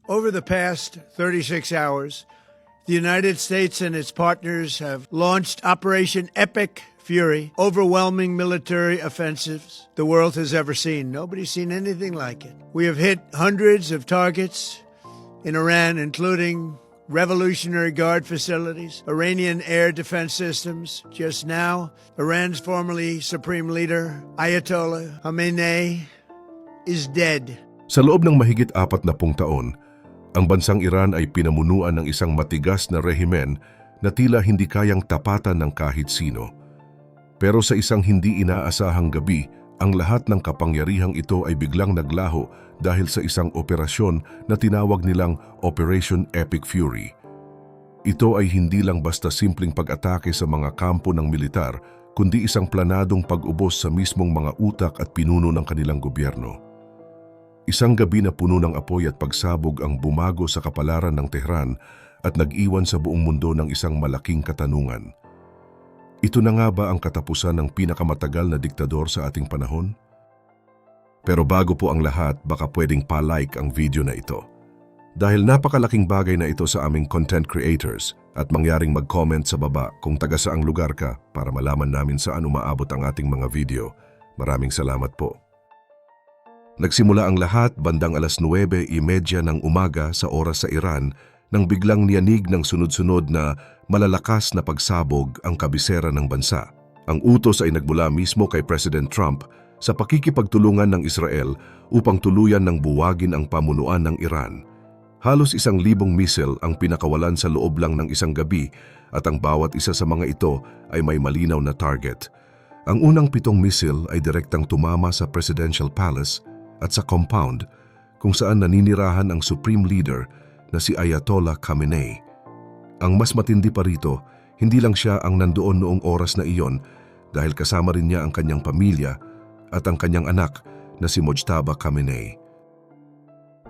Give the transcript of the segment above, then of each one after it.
Over the past 36 hours, the United States and its partners have launched Operation Epic Fury, overwhelming military offensives the world has ever seen. Nobody's seen anything like it. We have hit hundreds of targets in Iran, including Revolutionary Guard facilities, Iranian air defense systems. Just now, Iran's formerly supreme leader, Ayatollah Khamenei, is dead. Sa loob ng mahigit 40 taon, ang bansang Iran ay pinamunuan ng isang matigas na rehimen na tila hindi kayang tapatan ng kahit sino. Pero sa isang hindi inaasahang gabi, ang lahat ng kapangyarihang ito ay biglang naglaho dahil sa isang operasyon na tinawag nilang Operation Epic Fury. Ito ay hindi lang basta simpleng pag-atake sa mga kampo ng militar, kundi isang planadong pag-ubos sa mismong mga utak at pinuno ng kanilang gobyerno. Isang gabi na puno ng apoy at pagsabog ang bumago sa kapalaran ng Tehran at nag-iwan sa buong mundo ng isang malaking katanungan. Ito na nga ba ang katapusan ng pinakamatagal na diktador sa ating panahon? Pero bago po ang lahat, baka pwedeng pa-like ang video na ito. Dahil napakalaking bagay na ito sa aming content creators at mangyaring mag-comment sa baba kung taga saang lugar ka para malaman namin saan umaabot ang ating mga video. Maraming salamat po. Nagsimula ang lahat bandang 9:30 ng umaga sa oras sa Iran nang biglang niyanig ng sunod-sunod na malalakas na pagsabog ang kabisera ng bansa. Ang utos ay nagmula mismo kay President Trump sa pakikipagtulungan ng Israel upang tuluyan ng buwagin ang pamunuan ng Iran. Halos 1,000 misil ang pinakawalan sa loob lang ng isang gabi at ang bawat isa sa mga ito ay may malinaw na target. Ang unang 7 misil ay direktang tumama sa Presidential Palace at sa compound kung saan naninirahan ang Supreme Leader na si Ayatollah Khamenei. Ang mas matindi pa rito, hindi lang siya ang nandoon noong oras na iyon dahil kasama rin niya ang kanyang pamilya at ang kanyang anak na si Mojtaba Khamenei.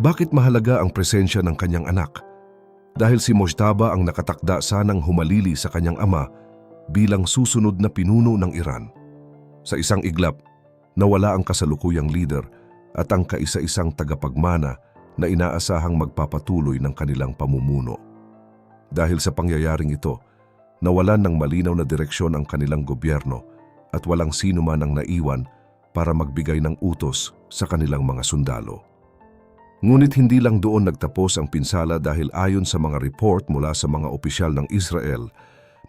Bakit mahalaga ang presensya ng kanyang anak? Dahil si Mojtaba ang nakatakda sanang humalili sa kanyang ama bilang susunod na pinuno ng Iran. Sa isang iglap, nawala ang kasalukuyang leader at ang kaisa-isang tagapagmana na inaasahang magpapatuloy ng kanilang pamumuno. Dahil sa pangyayaring ito, nawalan ng malinaw na direksyon ang kanilang gobyerno at walang sino man ang naiwan para magbigay ng utos sa kanilang mga sundalo. Ngunit hindi lang doon nagtapos ang pinsala dahil ayon sa mga report mula sa mga opisyal ng Israel,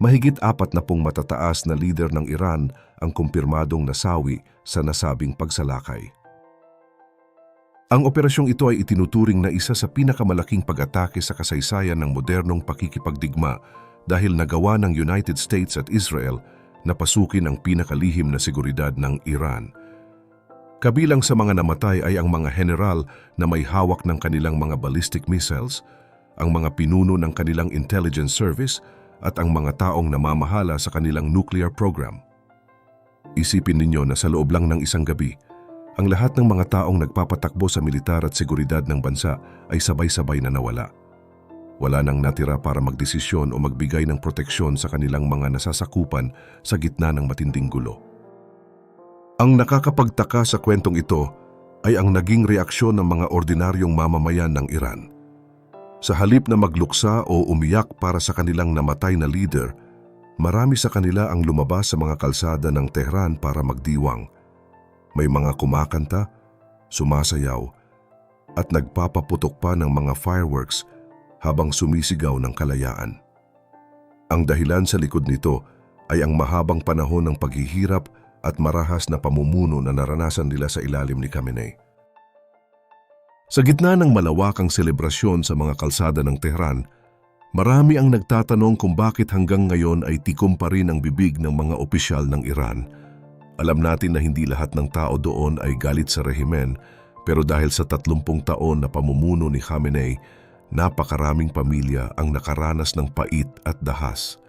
mahigit 40 matataas na leader ng Iran ang kumpirmadong nasawi sa nasabing pagsalakay. Ang operasyong ito ay itinuturing na isa sa pinakamalaking pag-atake sa kasaysayan ng modernong pakikipagdigma dahil nagawa ng United States at Israel na pasukin ang pinakalihim na seguridad ng Iran. Kabilang sa mga namatay ay ang mga general na may hawak ng kanilang mga ballistic missiles, ang mga pinuno ng kanilang intelligence service at ang mga taong namamahala sa kanilang nuclear program. Isipin ninyo na sa loob lang ng isang gabi, ang lahat ng mga taong nagpapatakbo sa militar at seguridad ng bansa ay sabay-sabay na nawala. Wala nang natira para magdesisyon o magbigay ng proteksyon sa kanilang mga nasasakupan sa gitna ng matinding gulo. Ang nakakapagtaka sa kwentong ito ay ang naging reaksyon ng mga ordinaryong mamamayan ng Iran. Sa halip na magluksa o umiyak para sa kanilang namatay na leader, marami sa kanila ang lumabas sa mga kalsada ng Tehran para magdiwang. May mga kumakanta, sumasayaw, at nagpapaputok pa ng mga fireworks habang sumisigaw ng kalayaan. Ang dahilan sa likod nito ay ang mahabang panahon ng paghihirap at marahas na pamumuno na naranasan nila sa ilalim ni Khamenei. Sa gitna ng malawakang selebrasyon sa mga kalsada ng Tehran, marami ang nagtatanong kung bakit hanggang ngayon ay tikom pa rin ang bibig ng mga opisyal ng Iran. Alam natin na hindi lahat ng tao doon ay galit sa rehimen, pero dahil sa 30 taon na pamumuno ni Khamenei, napakaraming pamilya ang nakaranas ng pait at dahas.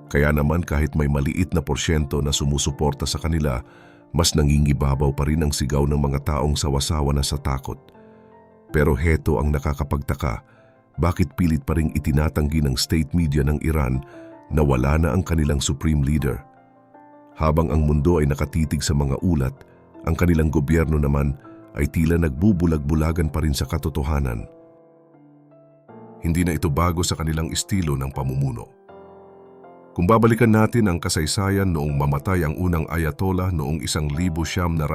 Kaya naman kahit may maliit na porsyento na sumusuporta sa kanila, mas nangingibabaw pa rin ang sigaw ng mga taong sawasawa na sa takot. Pero heto ang nakakapagtaka, bakit pilit pa ring itinatanggi ng state media ng Iran na wala na ang kanilang supreme leader? Habang ang mundo ay nakatitig sa mga ulat, ang kanilang gobyerno naman ay tila nagbubulag-bulagan pa rin sa katotohanan. Hindi na ito bago sa kanilang estilo ng pamumuno. Kung babalikan natin ang kasaysayan noong mamatay ang unang Ayatollah noong 1989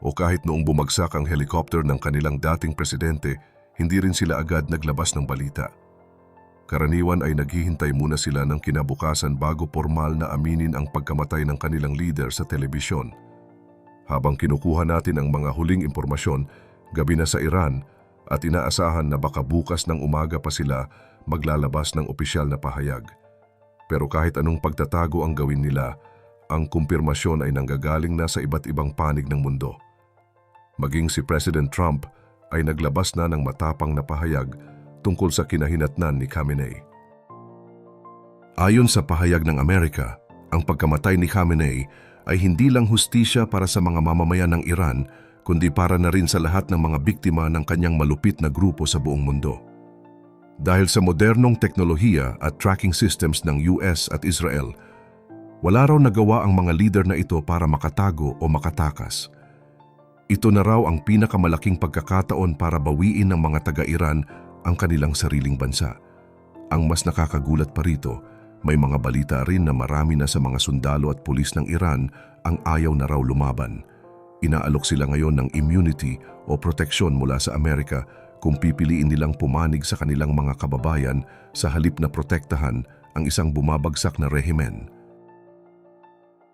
o kahit noong bumagsak ang helicopter ng kanilang dating presidente, hindi rin sila agad naglabas ng balita. Karaniwan ay naghihintay muna sila ng kinabukasan bago formal na aminin ang pagkamatay ng kanilang leader sa telebisyon. Habang kinukuha natin ang mga huling impormasyon, gabi na sa Iran at inaasahan na baka bukas ng umaga pa sila maglalabas ng opisyal na pahayag. Pero kahit anong pagtatago ang gawin nila, ang kumpirmasyon ay nanggagaling na sa iba't ibang panig ng mundo. Maging si President Trump ay naglabas na ng matapang na pahayag tungkol sa kinahinatnan ni Khamenei. Ayon sa pahayag ng Amerika, ang pagkamatay ni Khamenei ay hindi lang hustisya para sa mga mamamayan ng Iran, kundi para na rin sa lahat ng mga biktima ng kanyang malupit na grupo sa buong mundo. Dahil sa modernong teknolohiya at tracking systems ng US at Israel, wala raw nagawa ang mga leader na ito para makatago o makatakas. Ito na raw ang pinakamalaking pagkakataon para bawiin ng mga taga-Iran ang kanilang sariling bansa. Ang mas nakakagulat pa rito, may mga balita rin na marami na sa mga sundalo at pulis ng Iran ang ayaw na raw lumaban. Inaalok sila ngayon ng immunity o proteksyon mula sa Amerika kung pipiliin nilang pumanig sa kanilang mga kababayan sa halip na protektahan ang isang bumabagsak na rehimen.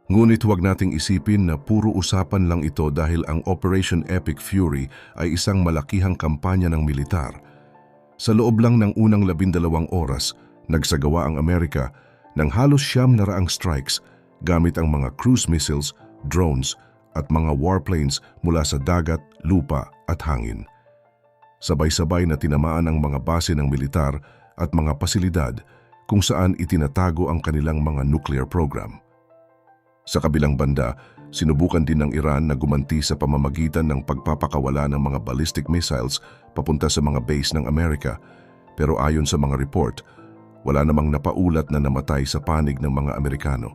Ngunit huwag nating isipin na puro usapan lang ito dahil ang Operation Epic Fury ay isang malakihang kampanya ng militar. Sa loob lang ng unang 12 oras, nagsagawa ang Amerika ng halos 900 strikes gamit ang mga cruise missiles, drones at mga warplanes mula sa dagat, lupa at hangin. Sabay-sabay na tinamaan ang mga base ng militar at mga pasilidad kung saan itinatago ang kanilang mga nuclear program. Sa kabilang banda, sinubukan din ng Iran na gumanti sa pamamagitan ng pagpapakawala ng mga ballistic missiles papunta sa mga base ng Amerika, pero ayon sa mga report, wala namang napaulat na namatay sa panig ng mga Amerikano.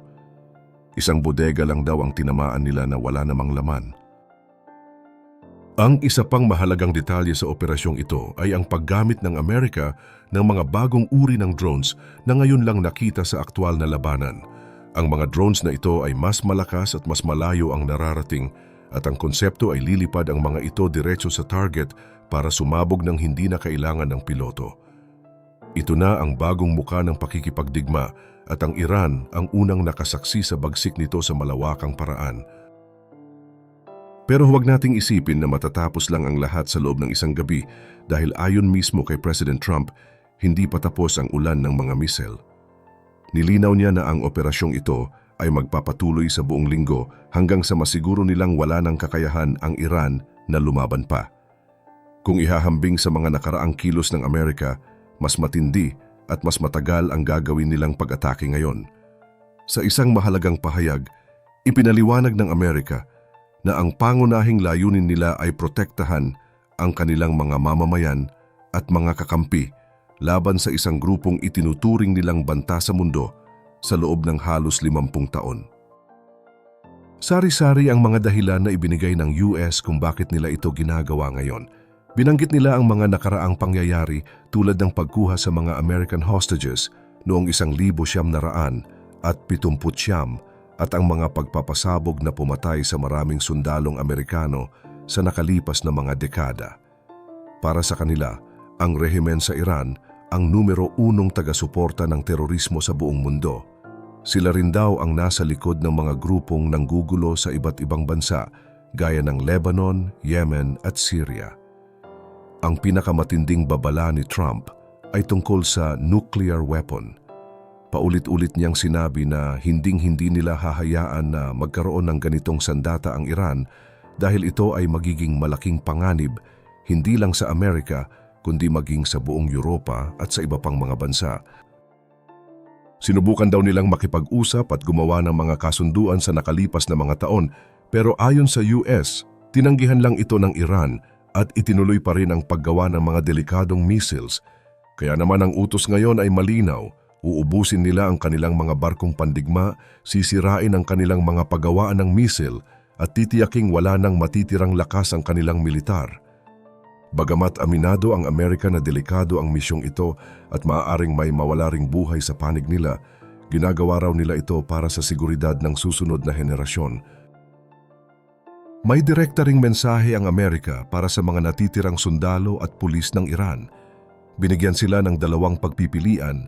Isang bodega lang daw ang tinamaan nila na wala namang laman. Ang isa pang mahalagang detalye sa operasyong ito ay ang paggamit ng Amerika ng mga bagong uri ng drones na ngayon lang nakita sa aktwal na labanan. Ang mga drones na ito ay mas malakas at mas malayo ang nararating at ang konsepto ay lilipad ang mga ito diretso sa target para sumabog ng hindi na kailangan ng piloto. Ito na ang bagong muka ng pakikipagdigma at ang Iran ang unang nakasaksi sa bagsik nito sa malawakang paraan. Pero huwag nating isipin na matatapos lang ang lahat sa loob ng isang gabi dahil ayon mismo kay President Trump, hindi pa tapos ang ulan ng mga missile. Nilinaw niya na ang operasyong ito ay magpapatuloy sa buong linggo hanggang sa masiguro nilang wala ng kakayahan ang Iran na lumaban pa. Kung ihahambing sa mga nakaraang kilos ng Amerika, mas matindi at mas matagal ang gagawin nilang pag-atake ngayon. Sa isang mahalagang pahayag, ipinaliwanag ng Amerika na ang pangunahing layunin nila ay protektahan ang kanilang mga mamamayan at mga kakampi laban sa isang grupong itinuturing nilang banta sa mundo sa loob ng halos 50 taon. Sari-sari ang mga dahilan na ibinigay ng US kung bakit nila ito ginagawa ngayon. Binanggit nila ang mga nakaraang pangyayari tulad ng pagkuha sa mga American hostages noong 1979 at ang mga pagpapasabog na pumatay sa maraming sundalong Amerikano sa nakalipas na mga dekada. Para sa kanila, ang rehimen sa Iran ang numero 1 taga-suporta ng terorismo sa buong mundo. Sila rin daw ang nasa likod ng mga grupong nanggugulo sa iba't ibang bansa gaya ng Lebanon, Yemen at Syria. Ang pinakamatinding babala ni Trump ay tungkol sa nuclear weapon. Paulit-ulit niyang sinabi na hinding-hindi nila hahayaan na magkaroon ng ganitong sandata ang Iran dahil ito ay magiging malaking panganib hindi lang sa Amerika kundi maging sa buong Europa at sa iba pang mga bansa. Sinubukan daw nilang makipag-usap at gumawa ng mga kasunduan sa nakalipas na mga taon pero ayon sa US, tinanggihan lang ito ng Iran at itinuloy pa rin ang paggawa ng mga delikadong missiles. Kaya naman ang utos ngayon ay malinaw. Uubusin nila ang kanilang mga barkong pandigma, sisirain ang kanilang mga paggawaan ng missile at titiyaking wala nang matitirang lakas ang kanilang militar. Bagamat aminado ang Amerika na delikado ang misyong ito at maaaring may mawala ring buhay sa panig nila, ginagawa raw nila ito para sa seguridad ng susunod na henerasyon. May direkta ring mensahe ang Amerika para sa mga natitirang sundalo at pulis ng Iran. Binigyan sila ng dalawang pagpipilian,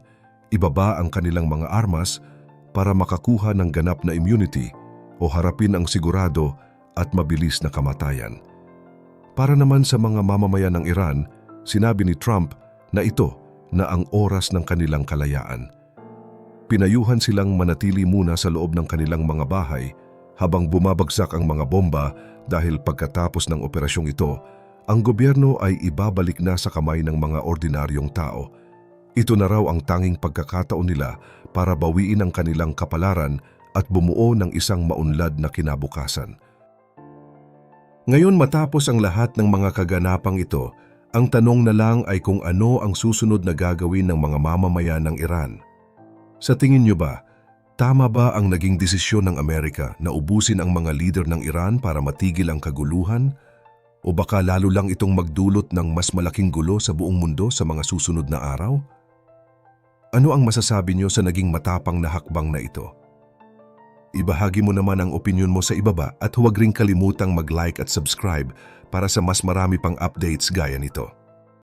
ibaba ang kanilang mga armas para makakuha ng ganap na immunity o harapin ang sigurado at mabilis na kamatayan. Para naman sa mga mamamayan ng Iran, sinabi ni Trump na ito na ang oras ng kanilang kalayaan. Pinayuhan silang manatili muna sa loob ng kanilang mga bahay habang bumabagsak ang mga bomba dahil pagkatapos ng operasyong ito, ang gobyerno ay ibabalik na sa kamay ng mga ordinaryong tao. Ito na raw ang tanging pagkakataon nila para bawiin ang kanilang kapalaran at bumuo ng isang maunlad na kinabukasan. Ngayon matapos ang lahat ng mga kaganapang ito, ang tanong na lang ay kung ano ang susunod na gagawin ng mga mamamayan ng Iran. Sa tingin niyo ba, tama ba ang naging desisyon ng Amerika na ubusin ang mga lider ng Iran para matigil ang kaguluhan? O baka lalo lang itong magdulot ng mas malaking gulo sa buong mundo sa mga susunod na araw? Ano ang masasabi niyo sa naging matapang na hakbang na ito? Ibahagi mo naman ang opinyon mo sa ibaba at huwag ring kalimutang mag-like at subscribe para sa mas marami pang updates gaya nito.